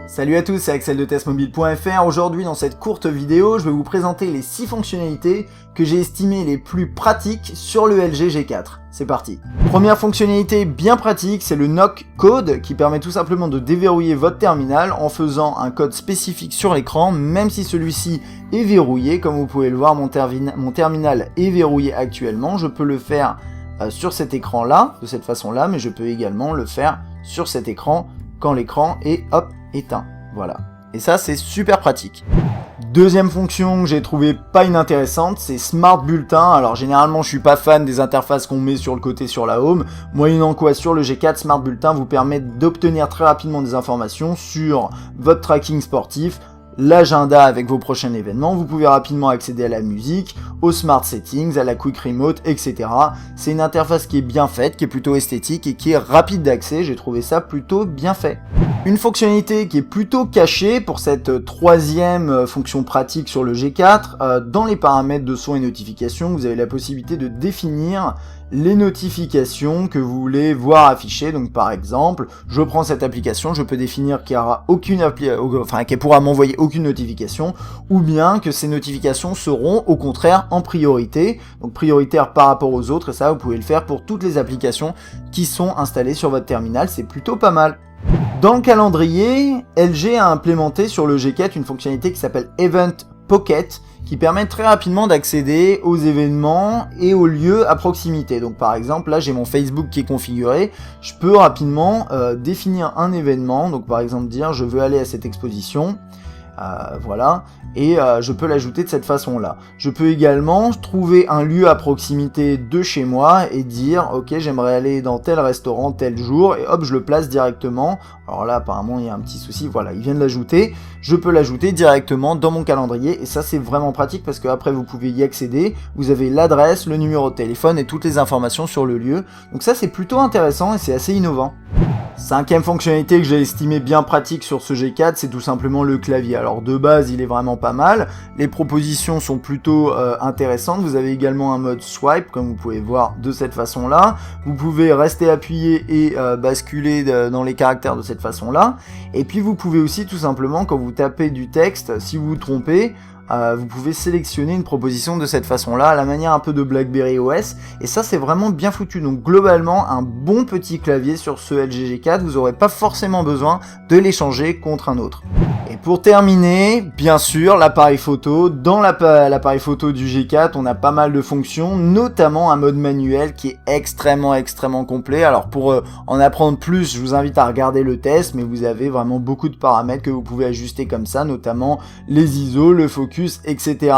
Salut à tous, c'est Axel de testmobile.fr. Aujourd'hui, dans cette courte vidéo, je vais vous présenter les 6 fonctionnalités que j'ai estimées les plus pratiques sur le LG G4. C'est parti. Première fonctionnalité bien pratique, c'est le Knock Code qui permet tout simplement de déverrouiller votre terminal en faisant un code spécifique sur l'écran, même si celui-ci est verrouillé. Comme vous pouvez le voir, mon terminal est verrouillé actuellement. Je peux le faire sur cet écran-là, de cette façon-là, mais je peux également le faire sur cet écran quand l'écran est éteint. Voilà. Et ça, c'est super pratique. Deuxième fonction que j'ai trouvé pas inintéressante, c'est Smart Bulletin. Alors généralement, je suis pas fan des interfaces qu'on met sur le côté sur la home. Moyennant quoi, sur le G4, Smart Bulletin vous permet d'obtenir très rapidement des informations sur votre tracking sportif, l'agenda avec vos prochains événements. Vous pouvez rapidement accéder à la musique, aux Smart Settings, à la Quick Remote, etc. C'est une interface qui est bien faite, qui est plutôt esthétique et qui est rapide d'accès. J'ai trouvé ça plutôt bien fait. Une fonctionnalité qui est plutôt cachée pour cette troisième fonction pratique sur le G4, dans les paramètres de son et notifications, vous avez la possibilité de définir les notifications que vous voulez voir affichées. Donc par exemple, je prends cette application, je peux définir qu'il n'y aura qu'elle pourra m'envoyer aucune notification, ou bien que ces notifications seront au contraire en priorité, donc prioritaire par rapport aux autres, et ça vous pouvez le faire pour toutes les applications qui sont installées sur votre terminal, c'est plutôt pas mal. Dans le calendrier, LG a implémenté sur le G4 une fonctionnalité qui s'appelle Event Pocket, qui permet très rapidement d'accéder aux événements et aux lieux à proximité. Donc par exemple, là j'ai mon Facebook qui est configuré, je peux rapidement définir un événement, donc par exemple dire je veux aller à cette exposition, voilà, et je peux l'ajouter de cette façon-là. Je peux également trouver un lieu à proximité de chez moi et dire ok, j'aimerais aller dans tel restaurant tel jour, et hop, je le place directement. Alors là apparemment il y a un petit souci, voilà, il vient de l'ajouter, je peux l'ajouter directement dans mon calendrier, et ça c'est vraiment pratique parce que après vous pouvez y accéder, vous avez l'adresse, le numéro de téléphone et toutes les informations sur le lieu. Donc ça c'est plutôt intéressant et c'est assez innovant. Cinquième fonctionnalité que j'ai estimé bien pratique sur ce G4, c'est tout simplement le clavier. Alors de base, il est vraiment pas mal. Les propositions sont plutôt intéressantes. Vous avez également un mode swipe, comme vous pouvez voir de cette façon-là. Vous pouvez rester appuyé et basculer dans les caractères de cette façon-là. Et puis vous pouvez aussi tout simplement, quand vous tapez du texte, si vous vous trompez, vous pouvez sélectionner une proposition de cette façon-là, à la manière un peu de BlackBerry OS, et ça c'est vraiment bien foutu. Donc globalement, un bon petit clavier sur ce LG G4, vous n'aurez pas forcément besoin de l'échanger contre un autre. Et pour terminer, bien sûr, l'appareil photo. Dans l'appareil photo du G4, on a pas mal de fonctions, notamment un mode manuel qui est extrêmement complet. Alors pour en apprendre plus, je vous invite à regarder le test, mais vous avez vraiment beaucoup de paramètres que vous pouvez ajuster comme ça, notamment les ISO, le focus, etc.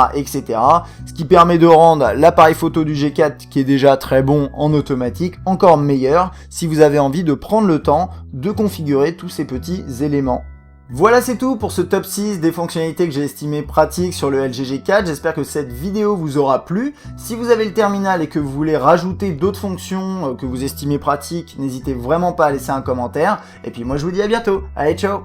Ce qui permet de rendre l'appareil photo du G4, qui est déjà très bon en automatique, encore meilleur si vous avez envie de prendre le temps de configurer tous ces petits éléments. Voilà, c'est tout pour ce top 6 des fonctionnalités que j'ai estimées pratiques sur le LG G4. J'espère que cette vidéo vous aura plu. Si vous avez le terminal et que vous voulez rajouter d'autres fonctions que vous estimez pratiques, n'hésitez vraiment pas à laisser un commentaire. Et puis moi je vous dis à bientôt. Allez, ciao!